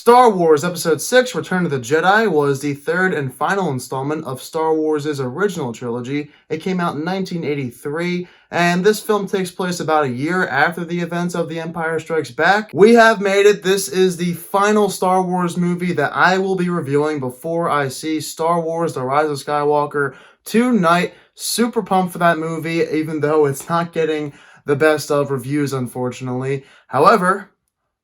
Star Wars Episode 6 Return of the Jedi was the third and final installment of Star Wars' original trilogy. It came out in 1983, and this film takes place about a year after the events of The Empire Strikes Back. We have made it. This is the final Star Wars movie that I will be reviewing before I see Star Wars The Rise of Skywalker tonight. Super pumped for that movie, even though it's not getting the best of reviews, unfortunately. However,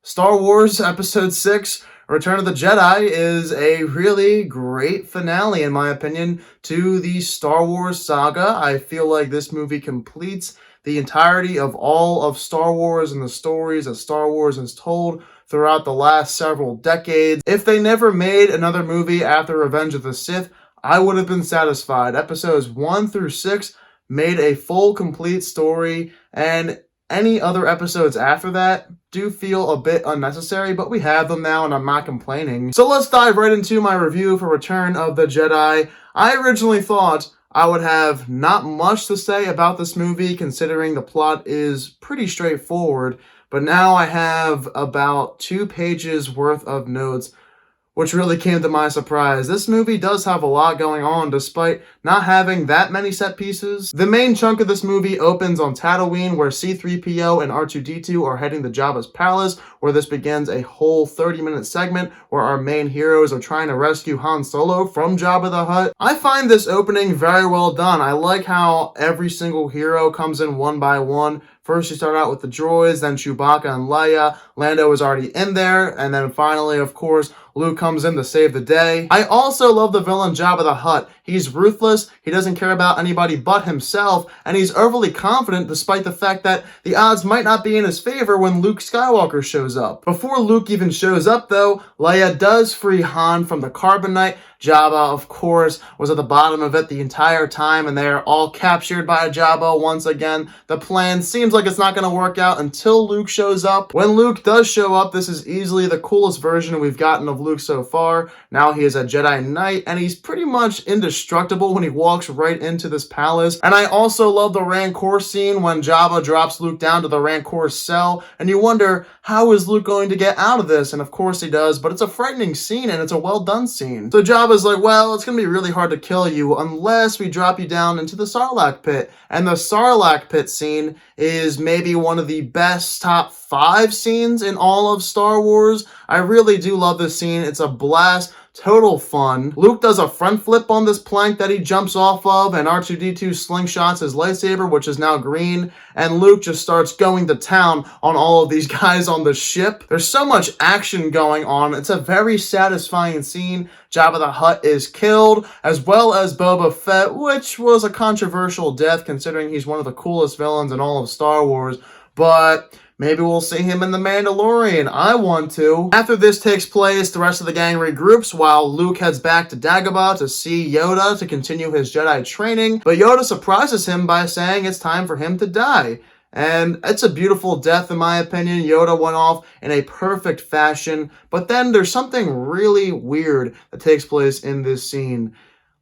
Star Wars Episode 6 Return of the Jedi is a really great finale, in my opinion, to the Star Wars saga. I feel like this movie completes the entirety of all of Star Wars and the stories that Star Wars has told throughout the last several decades. If they never made another movie after Revenge of the Sith, I would have been satisfied. Episodes 1 through 6 made a full, complete story, and any other episodes after that do feel a bit unnecessary, but we have them now and I'm not complaining. So let's dive right into my review for Return of the Jedi. I originally thought I would have not much to say about this movie, considering the plot is pretty straightforward, but now I have about 2 pages worth of notes, which really came to my surprise. This movie does have a lot going on despite not having that many set pieces. The main chunk of this movie opens on Tatooine, where C-3PO and R2-D2 are heading to Jabba's palace, where this begins a whole 30-minute segment where our main heroes are trying to rescue Han Solo from Jabba the Hutt. I find this opening very well done. I like how every single hero comes in one by one. First, you start out with the droids, then Chewbacca and Leia. Lando is already in there, and then finally, of course, Luke comes in to save the day. I also love the villain Jabba the Hutt. He's ruthless, he doesn't care about anybody but himself, and he's overly confident despite the fact that the odds might not be in his favor when Luke Skywalker shows up. Before Luke even shows up, though, Leia does free Han from the carbonite. Jabba, of course, was at the bottom of it the entire time, and they are all captured by Jabba once again. The plan seems like it's not going to work out until Luke shows up. When Luke does show up, this is easily the coolest version we've gotten of Luke so far. Now he is a Jedi Knight, and he's pretty much indestructible when he walks right into this palace. And I also love the Rancor scene when Jabba drops Luke down to the Rancor's cell, and you wonder, how is Luke going to get out of this? And of course he does, but it's a frightening scene, and it's a well done scene. So Jabba's like, well, it's going to be really hard to kill you unless we drop you down into the Sarlacc pit. And the Sarlacc pit scene is maybe one of the best top 5 scenes in all of Star Wars. I really do love this scene. It's a blast. Total fun. Luke does a front flip on this plank that he jumps off of, and R2-D2 slingshots his lightsaber, which is now green, and Luke just starts going to town on all of these guys on the ship. There's so much action going on. It's a very satisfying scene. Jabba the Hutt is killed, as well as Boba Fett, which was a controversial death considering he's one of the coolest villains in all of Star Wars, but maybe we'll see him in The Mandalorian. I want to. After this takes place, the rest of the gang regroups while Luke heads back to Dagobah to see Yoda to continue his Jedi training. But Yoda surprises him by saying it's time for him to die. And it's a beautiful death in my opinion. Yoda went off in a perfect fashion. But then there's something really weird that takes place in this scene.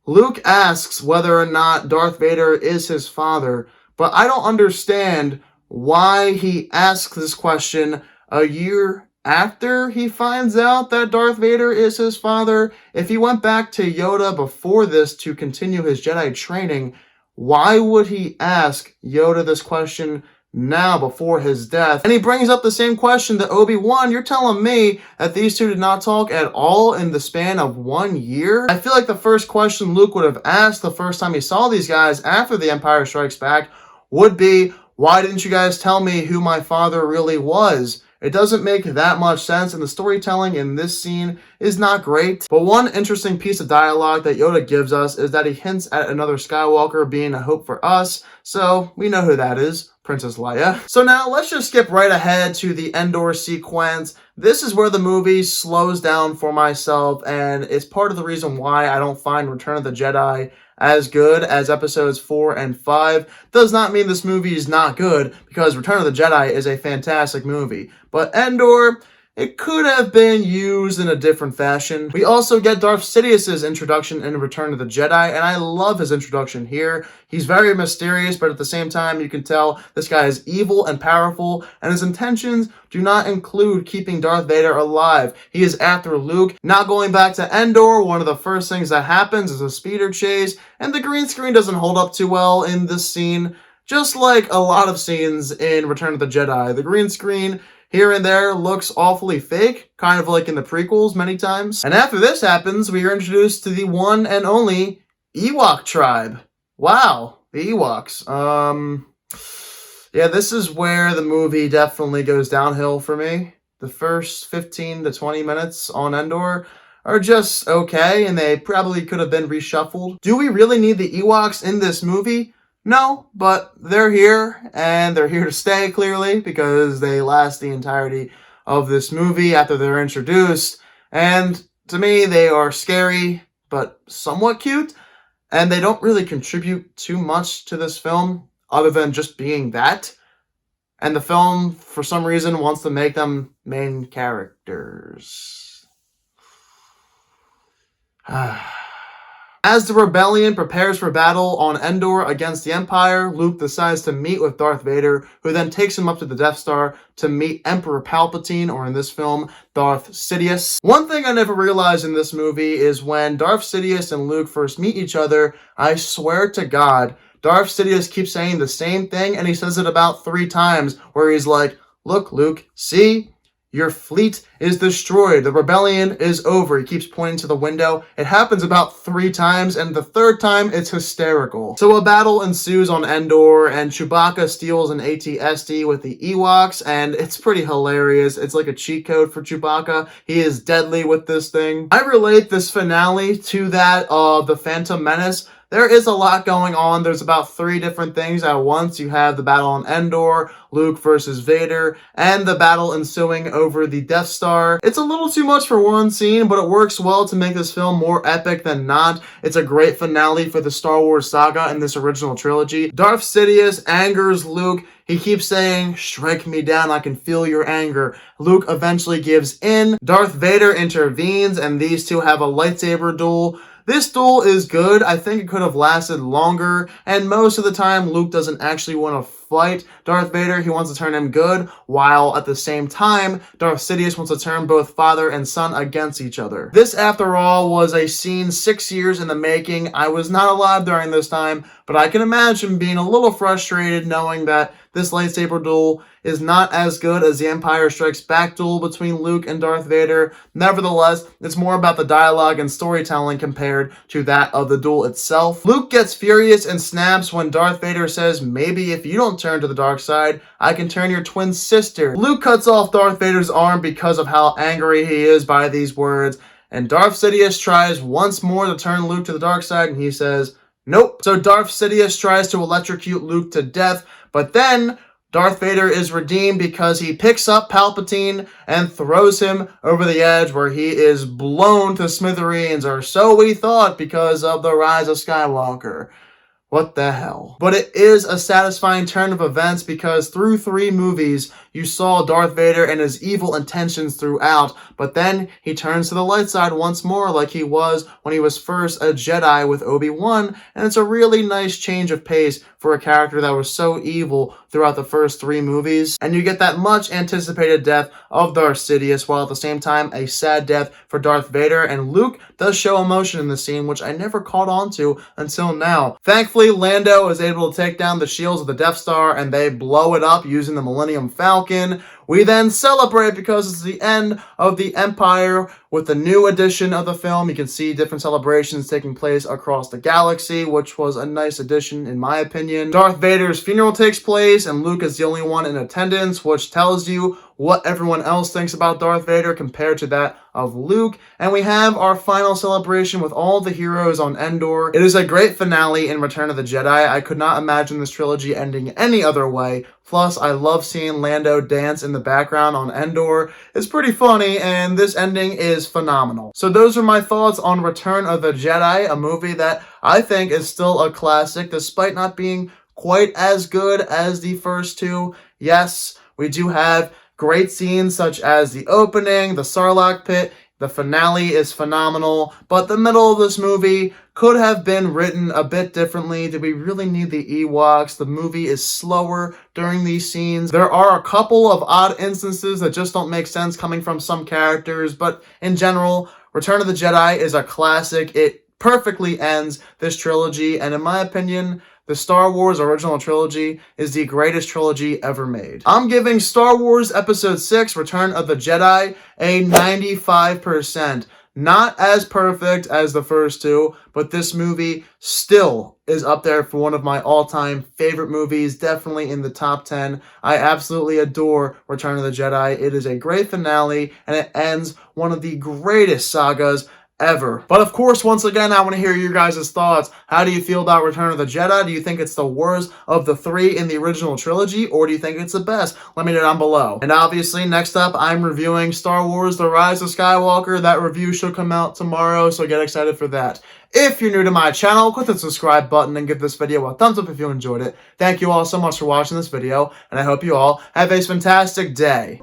Luke asks whether or not Darth Vader is his father. But I don't understand why he asks this question a year after he finds out that Darth Vader is his father. If he went back to Yoda before this to continue his Jedi training, why would he ask Yoda this question now before his death? And he brings up the same question to Obi-Wan. You're telling me that these two did not talk at all in the span of 1 year? I feel like the first question Luke would have asked the first time he saw these guys after The Empire Strikes Back would be, why didn't you guys tell me who my father really was? It doesn't make that much sense, and the storytelling in this scene is not great. But one interesting piece of dialogue that Yoda gives us is that he hints at another Skywalker being a hope for us, so we know who that is. Princess Leia. So now let's just skip right ahead to the Endor sequence. This is where the movie slows down for myself, and it's part of the reason why I don't find Return of the Jedi as good as episodes 4 and 5. Does not mean this movie is not good, because Return of the Jedi is a fantastic movie. But Endor it could have been used in a different fashion. We also get Darth Sidious's introduction in Return of the Jedi, and I love his introduction here. He's very mysterious, but at the same time, you can tell this guy is evil and powerful, and his intentions do not include keeping Darth Vader alive. He is after Luke. Now going back to Endor, one of the first things that happens is a speeder chase, and the green screen doesn't hold up too well in this scene. Just like a lot of scenes in Return of the Jedi, the green screen here and there looks awfully fake, kind of like in the prequels many times. And after this happens, we are introduced to the one and only Ewok tribe. Wow, the Ewoks. Yeah, this is where the movie definitely goes downhill for me. The first 15 to 20 minutes on Endor are just okay, and they probably could have been reshuffled. Do we really need the Ewoks in this movie? No, but they're here, and they're here to stay, clearly, because they last the entirety of this movie after they're introduced. And to me, they are scary, but somewhat cute, and they don't really contribute too much to this film, other than just being that. And the film, for some reason, wants to make them main characters. As the rebellion prepares for battle on Endor against the Empire, Luke decides to meet with Darth Vader, who then takes him up to the Death Star to meet Emperor Palpatine, or in this film, Darth Sidious. One thing I never realized in this movie is when Darth Sidious and Luke first meet each other, I swear to God, Darth Sidious keeps saying the same thing, and he says it about 3 times, where he's like, "Look, Luke, see? Your fleet is destroyed. The rebellion is over." He keeps pointing to the window. It happens about 3 times, and the 3rd time, it's hysterical. So a battle ensues on Endor, and Chewbacca steals an AT-ST with the Ewoks, and it's pretty hilarious. It's like a cheat code for Chewbacca. He is deadly with this thing. I relate this finale to that of The Phantom Menace. There is a lot going on. There's about 3 different things at once. You have the battle on Endor, Luke versus Vader, and the battle ensuing over the Death Star. It's a little too much for one scene, but it works well to make this film more epic than not. It's a great finale for the Star Wars saga in this original trilogy. Darth Sidious angers Luke. He keeps saying, "Strike me down, I can feel your anger." Luke eventually gives in. Darth Vader intervenes, and these two have a lightsaber duel. This duel is good. I think it could have lasted longer, and most of the time Luke doesn't actually want to fight Darth Vader. He wants to turn him good, while at the same time, Darth Sidious wants to turn both father and son against each other. This, after all, was a scene 6 years in the making. I was not alive during this time, but I can imagine being a little frustrated knowing that this lightsaber duel is not as good as the Empire Strikes Back duel between Luke and Darth Vader. Nevertheless, it's more about the dialogue and storytelling compared to that of the duel itself. Luke gets furious and snaps when Darth Vader says, "Maybe if you don't turn to the dark side, I can turn your twin sister." Luke cuts off Darth Vader's arm because of how angry he is by these words, and Darth Sidious tries once more to turn Luke to the dark side, and he says, "Nope." So Darth Sidious tries to electrocute Luke to death, but then Darth Vader is redeemed because he picks up Palpatine and throws him over the edge, where he is blown to smithereens, or so we thought, because of the rise of Skywalker. What the hell? But it is a satisfying turn of events, because through 3 movies, you saw Darth Vader and his evil intentions throughout, but then he turns to the light side once more, like he was when he was first a Jedi with Obi-Wan, and it's a really nice change of pace for a character that was so evil throughout the first 3 movies. And you get that much anticipated death of Darth Sidious, while at the same time a sad death for Darth Vader, and Luke does show emotion in the scene, which I never caught on to until now. Thankfully, Lando is able to take down the shields of the Death Star, and they blow it up using the Millennium Falcon. We then celebrate because it's the end of the Empire with the new edition of the film. You can see different celebrations taking place across the galaxy, which was a nice addition in my opinion. Darth Vader's funeral takes place, and Luke is the only one in attendance, which tells you what everyone else thinks about Darth Vader compared to that of Luke. And we have our final celebration with all the heroes on Endor. It is a great finale in Return of the Jedi. I could not imagine this trilogy ending any other way. Plus, I love seeing Lando dance in the background on Endor. It's pretty funny, and this ending is phenomenal. So those are my thoughts on Return of the Jedi, a movie that I think is still a classic, despite not being quite as good as the first 2. Yes, we do have Great scenes such as the opening, the Sarlacc pit, the finale is phenomenal, but the middle of this movie could have been written a bit differently. Do we really need the Ewoks? The movie is slower during these scenes. There are a couple of odd instances that just don't make sense coming from some characters, but in general, Return of the Jedi is a classic. It perfectly ends this trilogy, and in my opinion, the Star Wars original trilogy is the greatest trilogy ever made. I'm giving Star Wars Episode 6, Return of the Jedi, a 95%. Not as perfect as the first two, but this movie still is up there for one of my all-time favorite movies, definitely in the top 10. I absolutely adore Return of the Jedi. It is a great finale, and it ends one of the greatest sagas ever. But of course, once again, I want to hear your guys' thoughts. How do you feel about Return of the Jedi? Do you think it's the worst of the three in the original trilogy, or do you think it's the best? Let me know down below. And obviously, next up, I'm reviewing Star Wars The Rise of Skywalker. That review should come out tomorrow, so get excited for that. If you're new to my channel, click the subscribe button and give this video a thumbs up if you enjoyed it. Thank you all so much for watching this video, and I hope you all have a fantastic day.